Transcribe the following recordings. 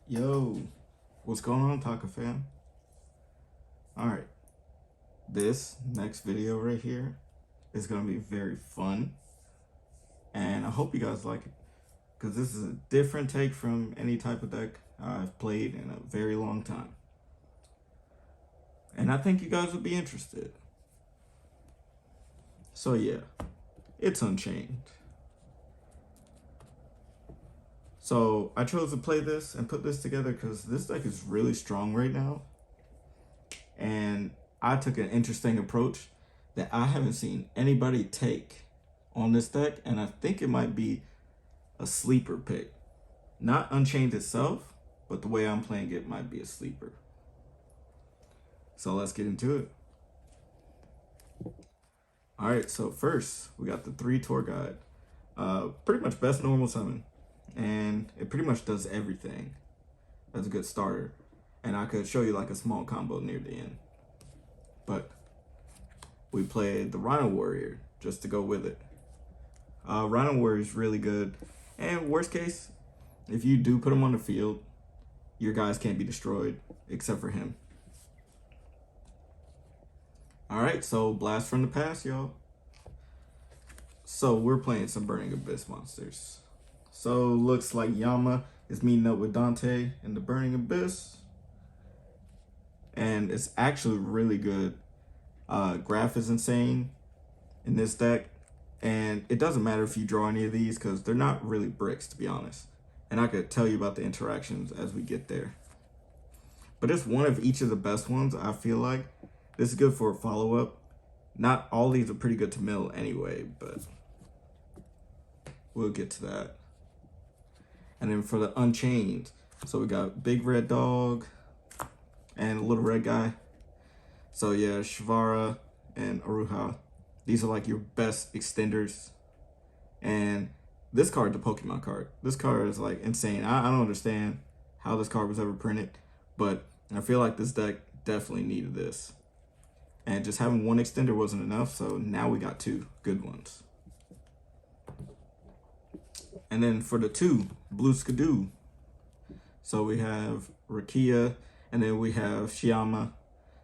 Yo, what's going on, Taka fam? Alright, this next video right here is gonna be very fun, and I hope you guys like it, because this is a different take from any type of deck I've played in a very long time. And I think you guys would be interested. So yeah, it's Unchained. So I chose to play this and put this together because this deck is really strong right now. And I took an interesting approach that I haven't seen anybody take on this deck, and I think it might be a sleeper pick. Not Unchained itself, but the way I'm playing it might be a sleeper. So let's get into it. Alright, so first we got the 3 tour guide. Pretty much best normal summon, and it pretty much does everything. That's a good starter. And I could show you like a small combo near the end. But we played the Rhino Warrior just to go with it. Rhino Warrior is really good. And worst case, if you do put him on the field, your guys can't be destroyed except for him. Alright, so blast from the past, y'all. So we're playing some Burning Abyss monsters. So looks like Yama is meeting up with Dante in the Burning Abyss. And it's actually really good. Graph is insane in this deck, and it doesn't matter if you draw any of these because they're not really bricks, to be honest. And I could tell you about the interactions as we get there. But it's one of each of the best ones, I feel like. This is good for a follow-up. Not all these are pretty good to mill anyway, but we'll get to that. And then for the Unchained, so we got Big Red Dog and a little red guy. So yeah, Shivara and Aruha. These are like your best extenders. And this card, the Pokemon card. This card is like insane. I don't understand how this card was ever printed, but I feel like this deck definitely needed this. And just having one extender wasn't enough, so now we got 2 good ones. And then for the 2, Blue Skidoo. So we have Rakia, and then we have Shiama.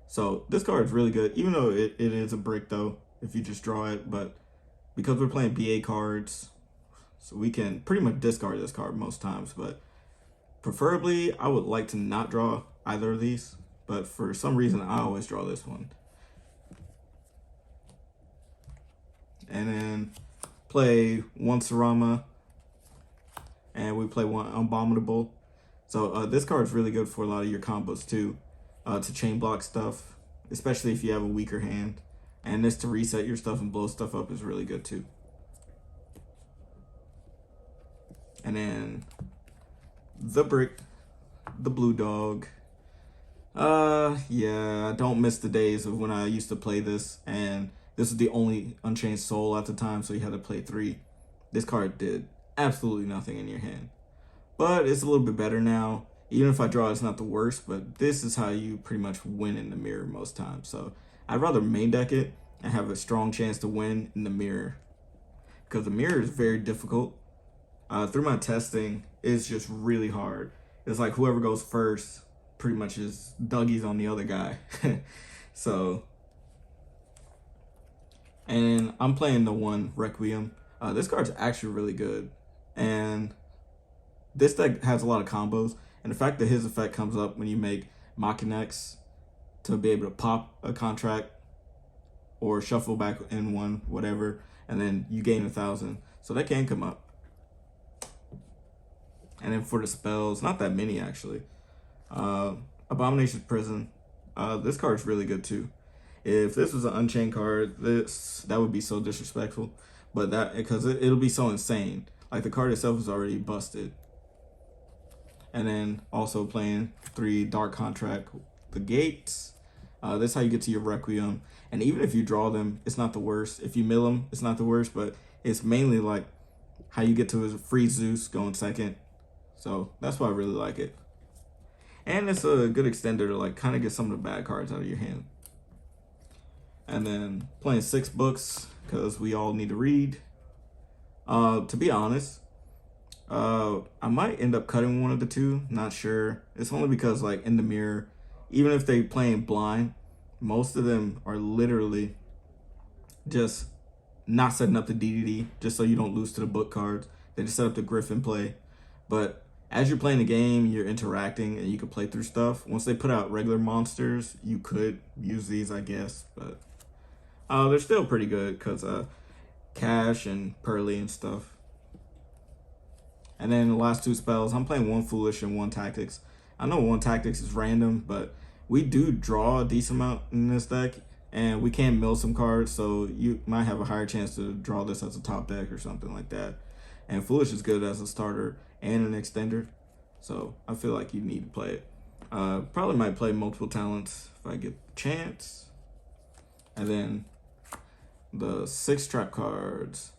So this card is really good, even though it is a brick though, if you just draw it. But because we're playing BA cards, so we can pretty much discard this card most times. But preferably, I would like to not draw either of these. But for some reason, I always draw this one. And then play one Sarama, and we play one Abominable. So this card is really good for a lot of your combos too, to chain block stuff, especially if you have a weaker hand. And this to reset your stuff and blow stuff up is really good too. And then the brick, the blue dog. Yeah, I don't miss the days of when I used to play this, and this is the only Unchained Soul at the time, so you had to play 3. This card did absolutely nothing in your hand. But it's a little bit better now. Even if I draw, it's not the worst, but this is how you pretty much win in the mirror most times. So I'd rather main deck it and have a strong chance to win in the mirror, because the mirror is very difficult. Through my testing, it's just really hard. It's like whoever goes first pretty much is Dougie's on the other guy. So, and I'm playing the one Requiem. This card's actually really good, and this deck has a lot of combos, and the fact that his effect comes up when you make Machinex to be able to pop a contract or shuffle back in one, whatever, and then you gain 1,000. So that can come up. And then for the spells, not that many actually. Abomination's Prison. This card's really good too. If this was an Unchained card, that would be so disrespectful. But that, because it'll be so insane. Like the card itself is already busted. And then also playing 3 Dark Contract, the Gates. This is how you get to your Requiem. And even if you draw them, it's not the worst. If you mill them, it's not the worst. But it's mainly like how you get to his free Zeus going second. So that's why I really like it. And it's a good extender to like kind of get some of the bad cards out of your hand. And then playing 6 books because we all need to read. To be honest, I might end up cutting one of the two. Not sure. It's only because like in the mirror, even if they playing blind, most of them are literally just not setting up the DDD just so you don't lose to the book cards. They just set up the Griffin play. But as you're playing the game, you're interacting and you can play through stuff. Once they put out regular monsters, you could use these, I guess. But they're still pretty good because Cash and Pearly and stuff. And then the last two spells, I'm playing one Foolish and one Tactics. I know one Tactics is random, but we do draw a decent amount in this deck. And we can mill some cards, so you might have a higher chance to draw this as a top deck or something like that. And Foolish is good as a starter and an extender, so I feel like you need to play it. Probably might play multiple talents if I get the chance. And then the 6 trap cards.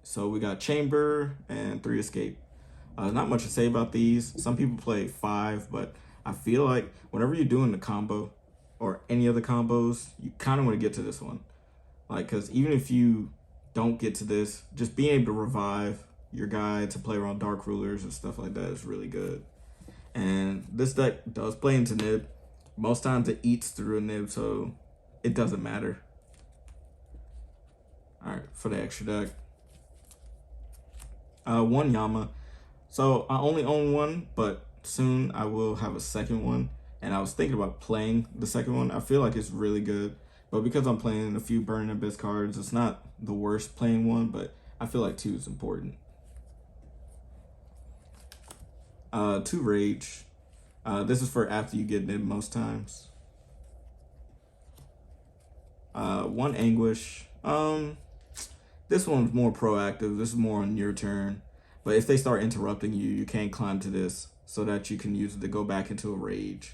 So we got Chamber and 3 Escape. Not much to say about these. Some people play 5, but I feel like whenever you're doing the combo or any other combos, you kind of want to get to this one. Like, because even if you don't get to this, just being able to revive your guy to play around Dark Rulers and stuff like that is really good. And this deck does play into Nib. Most times it eats through a Nib, so it doesn't matter. Alright, for the extra deck. One Yama. So I only own one, but soon I will have a second one. And I was thinking about playing the second one. I feel like it's really good. But because I'm playing a few Burning Abyss cards, it's not the worst playing one, but I feel like 2 is important. 2 Rage. This is for after you get Nib most times. 1 Anguish. This one's more proactive. This is more on your turn. But if they start interrupting you, you can't climb to this so that you can use it to go back into a Rage.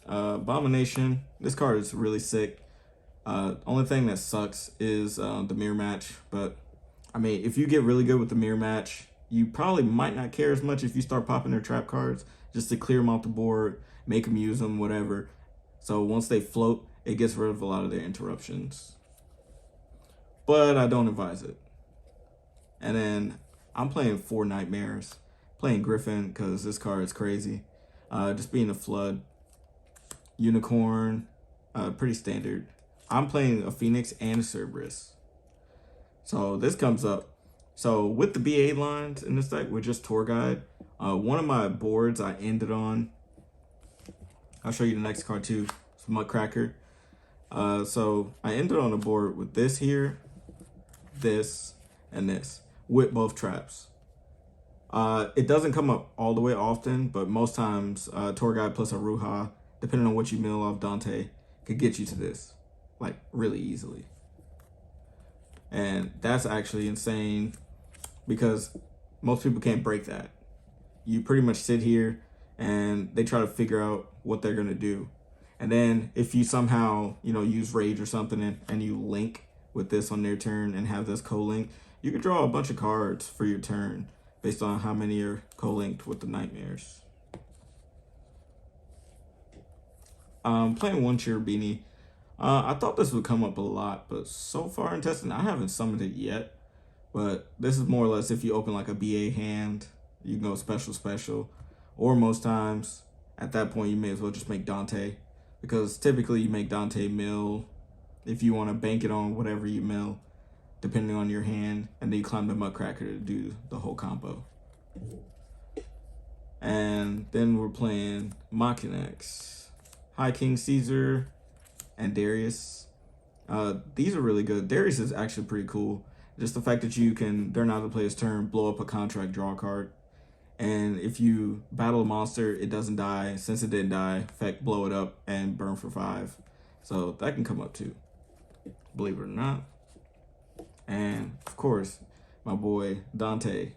Abomination. This card is really sick. Only thing that sucks is the mirror match. But, I mean, if you get really good with the mirror match, you probably might not care as much if you start popping their trap cards just to clear them off the board, make them use them, whatever. So once they float, it gets rid of a lot of their interruptions. But I don't advise it. And then I'm playing 4 Nightmares. Playing Griffin because this card is crazy. Just being a Flood. Unicorn. Pretty standard. I'm playing a Phoenix and a Cerberus. So this comes up. So with the BA lines in this deck, with just Tour Guide, one of my boards I ended on. I'll show you the next card too. It's Muttcracker. So I ended on a board with this here, this, and this, with both traps. It doesn't come up all the way often, but most times Tour Guide plus a Ruha, depending on what you mill off Dante, could get you to this, like, really easily. And that's actually insane because most people can't break that. You pretty much sit here and they try to figure out what they're going to do. And then if you somehow, use Rage or something and you link with this on their turn and have this co-link, you can draw a bunch of cards for your turn based on how many are co-linked with the Nightmares. Playing one Cherubini. I thought this would come up a lot, but so far in testing, I haven't summoned it yet. But this is more or less if you open like a BA hand, you can go special. Or most times, at that point, you may as well just make Dante. Because typically you make Dante mill if you want to bank it on whatever you mill, depending on your hand. And then you climb the Muttcracker to do the whole combo. And then we're playing Machinex, High King Caesar, and Darius. These are really good. Darius is actually pretty cool. Just the fact that you can, during out of the player's turn, blow up a contract, draw a card. And if you battle a monster, it doesn't die. Since it didn't die, effect, blow it up and burn for 5. So that can come up too, believe it or not. And of course, my boy Dante,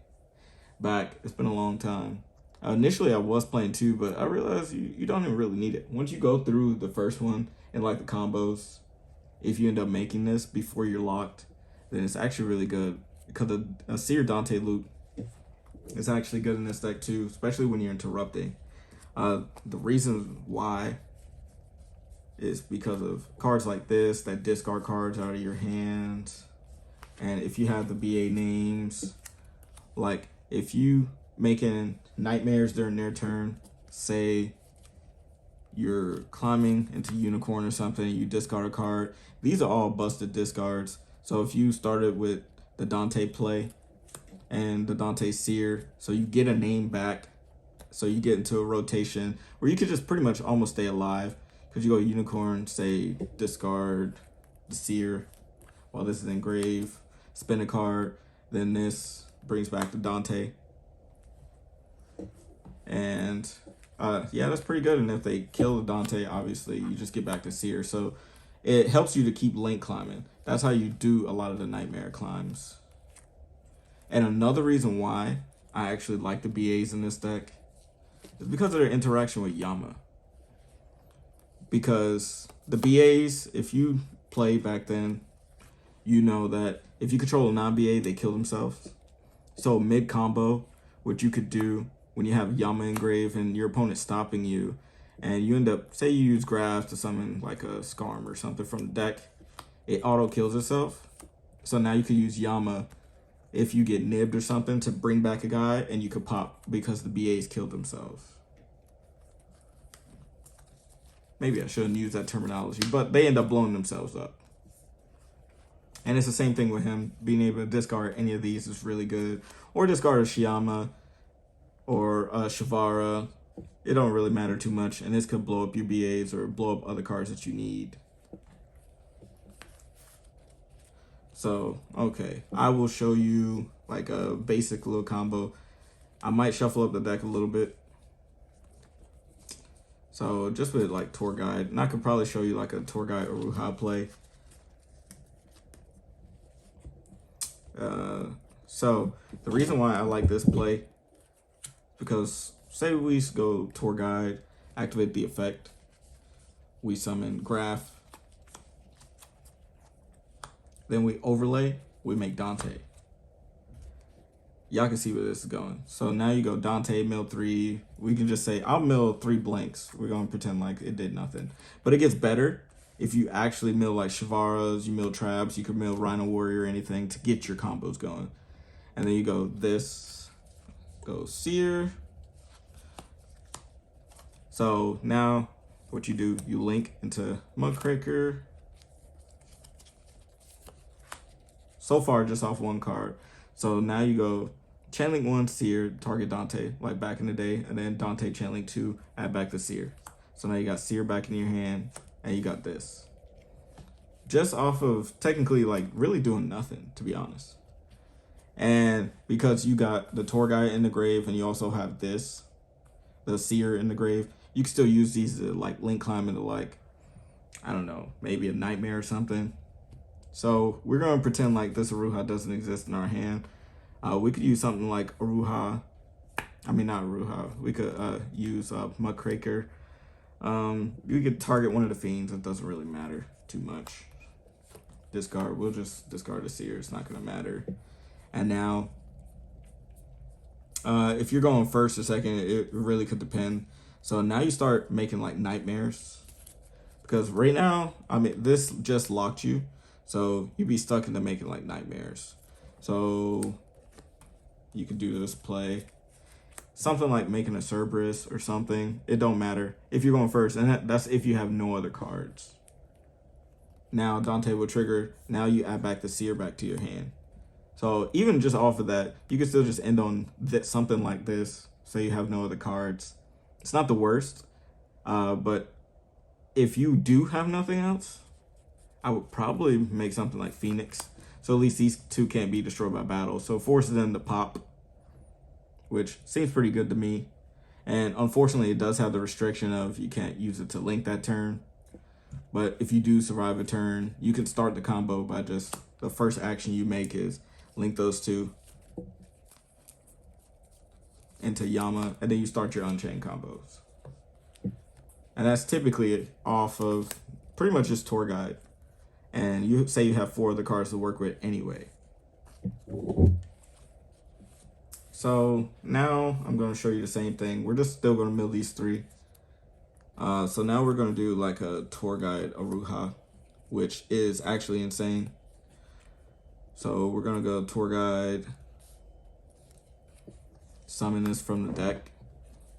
back. It's been a long time. Initially, I was playing 2, but I realized you don't even really need it. Once you go through the first one and like the combos, if you end up making this before you're locked, then it's actually really good. Because a Seer Dante loop is actually good in this deck too, especially when you're interrupting. The reason why is because of cards like this that discard cards out of your hands. And if you have the BA names, Like if you making nightmares during their turn, say you're climbing into unicorn or something, you discard a card. These are all busted discards. So if you started with the Dante play and the Dante Seer, so you get a name back. So you get into a rotation where you could just pretty much almost stay alive because you go unicorn, say discard the Seer while this is engrave, spin a card, then this brings back the Dante. And yeah, that's pretty good. And if they kill the Dante, obviously you just get back to Seer. So it helps you to keep link climbing. That's how you do a lot of the nightmare climbs. And another reason why I actually like the BAs in this deck is because of their interaction with Yama. Because the BAs, if you play back then, you know that if you control a non-BA, they kill themselves. So mid combo, what you could do when you have Yama engrave and your opponent's stopping you, and you end up, say you use Graph to summon like a Skarm or something from the deck, it auto kills itself. So now you could use Yama if you get nibbed or something to bring back a guy, and you could pop because the BAs killed themselves. Maybe I shouldn't use that terminology, but they end up blowing themselves up. And it's the same thing with him. Being able to discard any of these is really good. Or discard a Shiyama or a Shavara. It don't really matter too much. And this could blow up your BAs or blow up other cards that you need. So, okay. I will show you like a basic little combo. I might shuffle up the deck a little bit. So just with like Tour Guide, and I could probably show you like a Tour Guide Uruha play. So the reason why I like this play, because say we go Tour Guide, activate the effect, we summon Graph, then we overlay, we make Dante. Y'all can see where this is going. So now you go Dante, mill 3. We can just say, I'll mill 3 blanks. We're going to pretend like it did nothing. But it gets better if you actually mill like Shavaras, you mill Traps, you could mill Rhino Warrior or anything to get your combos going. And then you go this, go Seer. So now what you do, you link into Mudcracker. So far, just off one card. So now you go Chainlink 1, Seer, target Dante, like back in the day, and then Dante Chainlink 2, add back the Seer. So now you got Seer back in your hand, and you got this. Just off of technically like really doing nothing, to be honest. And because you got the Tour Guide in the grave, and you also have this, the Seer in the grave, you can still use these to like link climb into like, I don't know, maybe a Nightmare or something. So we're going to pretend like this Uruha doesn't exist in our hand. We could use something like Uruha. I mean, not Uruha. We could use Mudcracker. We could target one of the Fiends. It doesn't really matter too much. Discard. We'll just discard the Seer. It's not going to matter. And now, if you're going first or second, it really could depend. So now you start making like nightmares. Because right now, I mean, this just locked you. So you'd be stuck into making like nightmares. So you could do this play. Something like making a Cerberus or something. It don't matter if you're going first. And that's if you have no other cards. Now Dante will trigger. Now you add back the Seer back to your hand. So even just off of that, you can still just end on something like this. So you have no other cards. It's not the worst. But if you do have nothing else, I would probably make something like Phoenix. So at least these two can't be destroyed by battle. So forces them to pop, which seems pretty good to me. And unfortunately, it does have the restriction of you can't use it to link that turn. But if you do survive a turn, you can start the combo by just the first action you make is link those two into Yama, and then you start your Unchained combos. And that's typically off of pretty much just Tour Guide. And you say you have 4 other cards to work with anyway. So now I'm going to show you the same thing. We're just still going to mill these 3. So now we're going to do like a Tour Guide Uruha, which is actually insane. So we're going to go Tour Guide. summon this from the deck,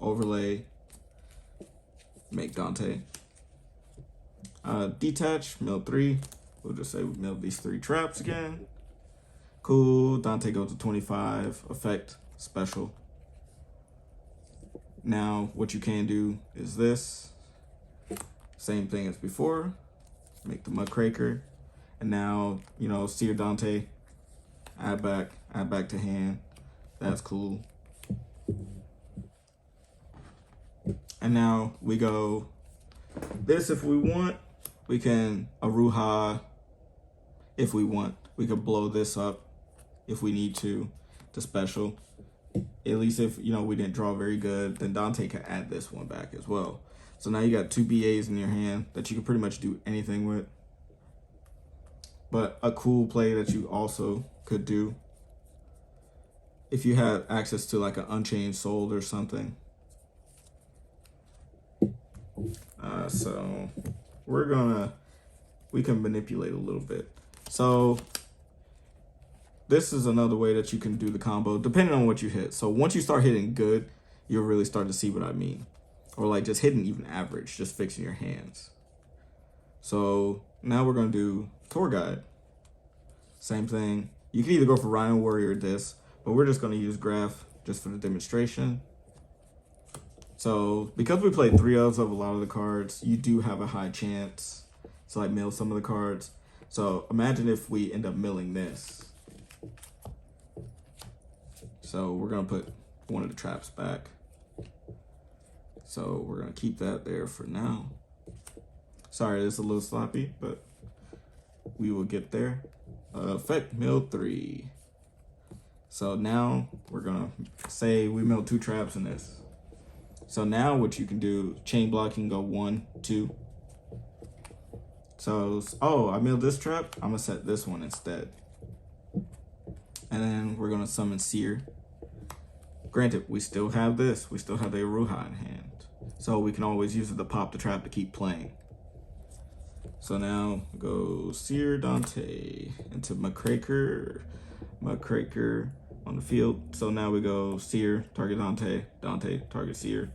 overlay, make Dante. Detach, mill 3. We'll just say we milled these 3 traps again. Cool. Dante goes to 25. Effect, special. Now, what you can do is this. Same thing as before. Make the Muckraker. And now, you know, Seer Dante. Add back to hand. That's cool. And now we go this if we want. We can Aruha if we want. We could blow this up if we need to special. At least if, you know, we didn't draw very good, then Dante can add this one back as well. So now you got 2 BAs in your hand that you can pretty much do anything with. But a cool play that you also could do if you have access to like an Unchained Soul or something. So we can manipulate a little bit. So this is another way that you can do the combo depending on what you hit. So once you start hitting good, you'll really start to see what I mean. Or like just hitting even average, just fixing your hands. So now we're gonna do Tour Guide. Same thing. You can either go for Rhino Warrior or this, but we're just gonna use Graph just for the demonstration. So because we played 3-ofs of a lot of the cards, you do have a high chance to like mill some of the cards. So imagine if we end up milling this. So we're gonna put one of the traps back. So we're gonna keep that there for now. Sorry, it's a little sloppy, but we will get there. Effect mill 3. So now we're gonna say we milled 2 traps in this. So now what you can do, chain block, you can go 1, 2. So, oh, I milled this trap. I'm gonna set this one instead. And then we're gonna summon Seer. Granted, we still have this. We still have the Aruha in hand. So we can always use it to pop the trap to keep playing. So now go Seer Dante into Muckraker on the field. So now we go Seer, target Dante, Dante, target Seer,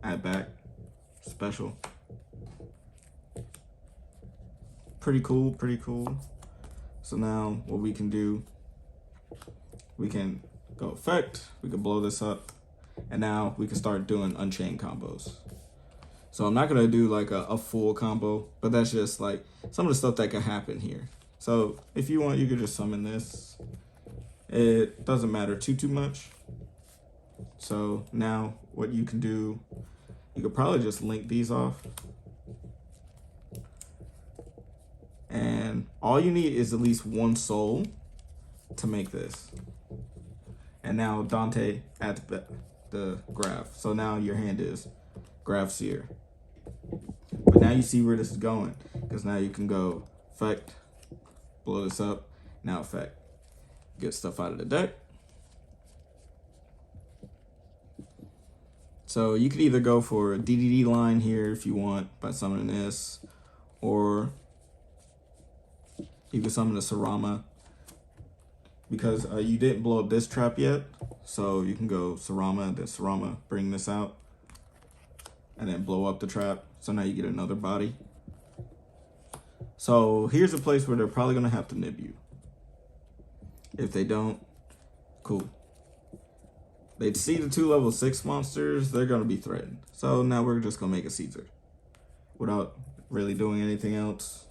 add back, special. Pretty cool, pretty cool. So now what we can do, we can go effect, we can blow this up, and now we can start doing Unchained combos. So I'm not gonna do like a full combo, but that's just like some of the stuff that can happen here. So if you want, you could just summon this. It doesn't matter too much. So now what you can do, you could probably just link these off. And all you need is at least 1 soul to make this. And now Dante adds the graph. So now your hand is Graph Seer. But now you see where this is going, because now you can go effect, blow this up, now effect. Get stuff out of the deck. So you could either go for a DDD line here if you want by summoning this, or you can summon a Sarama because you didn't blow up this trap yet. So you can go Sarama, then Sarama, bring this out, and then blow up the trap. So now you get another body. So here's a place where they're probably gonna have to nib you. If they don't, cool. They'd see the 2 level 6 monsters, they're gonna be threatened. So now we're just gonna make a Caesar without really doing anything else.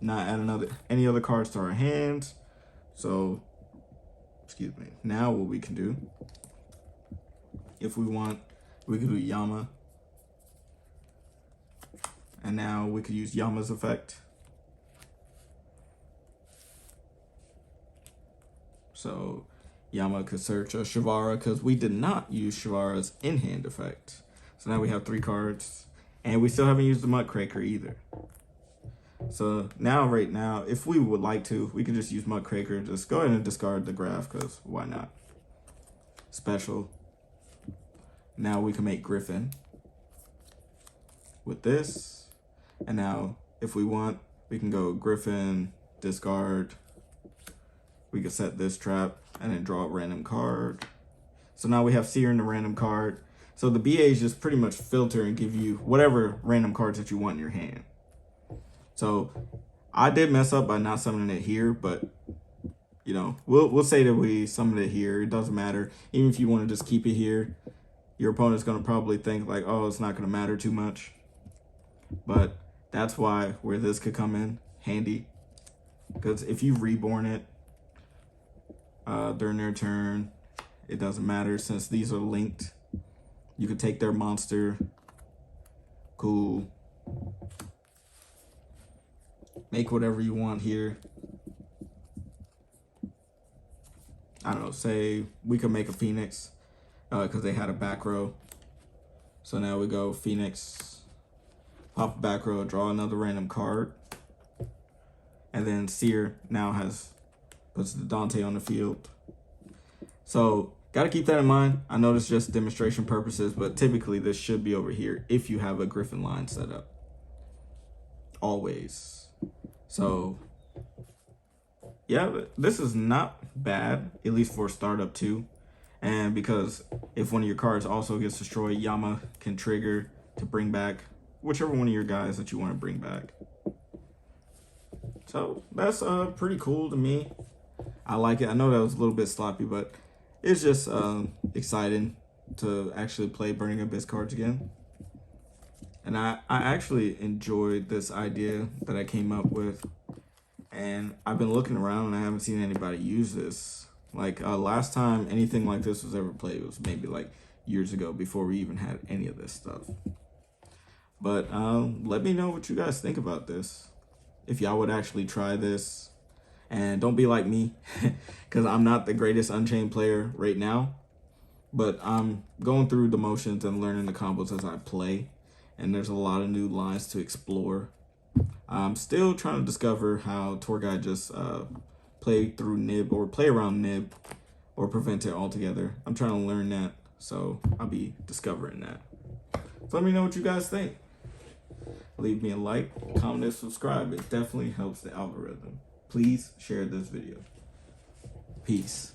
Not add any other cards to our hands. So, excuse me. Now what we can do, if we want, we can do Yama. And now we could use Yama's effect. So Yama could search a Shivara because we did not use Shivara's in-hand effect. So now we have 3 cards. And we still haven't used the Muckraker either. So now, right now, if we would like to, we can just use Muckraker. Just go ahead and discard the graph because why not? Special. Now we can make Griffin with this. And now if we want, we can go Griffin, discard. We can set this trap and then draw a random card. So now we have Seer in the random card. So the BAs just pretty much filter and give you whatever random cards that you want in your hand. So I did mess up by not summoning it here, but you know, we'll say that we summoned it here. It doesn't matter. Even if you want to just keep it here, your opponent's going to probably think like, oh, it's not going to matter too much. But that's where this could come in handy. Because if you reborn it during their turn, it doesn't matter since these are linked. You could take their monster. Cool. Make whatever you want here. I don't know, say we could make a Phoenix because they had a back row. So now we go Phoenix, pop a back row, draw another random card. And then Seer now puts the Dante on the field. So got to keep that in mind. I know this is just demonstration purposes, but typically this should be over here if you have a Griffin line set up. Always. So yeah, this is not bad, at least for startup 2. And because if one of your cards also gets destroyed, Yama can trigger to bring back whichever one of your guys that you want to bring back. So that's pretty cool to me. I like it. I know that was a little bit sloppy, but it's just exciting to actually play Burning Abyss cards again. And I actually enjoyed this idea that I came up with. And I've been looking around and I haven't seen anybody use this. Like last time anything like this was ever played was maybe like years ago before we even had any of this stuff. But let me know what you guys think about this. If y'all would actually try this. And don't be like me, because I'm not the greatest Unchained player right now. But I'm going through the motions and learning the combos as I play. And there's a lot of new lines to explore. I'm still trying to discover how Tour Guide just play through Nib or play around Nib or prevent it altogether. I'm trying to learn that, so I'll be discovering that. So let me know what you guys think. Leave me a like, comment, and subscribe. It definitely helps the algorithm. Please share this video. Peace.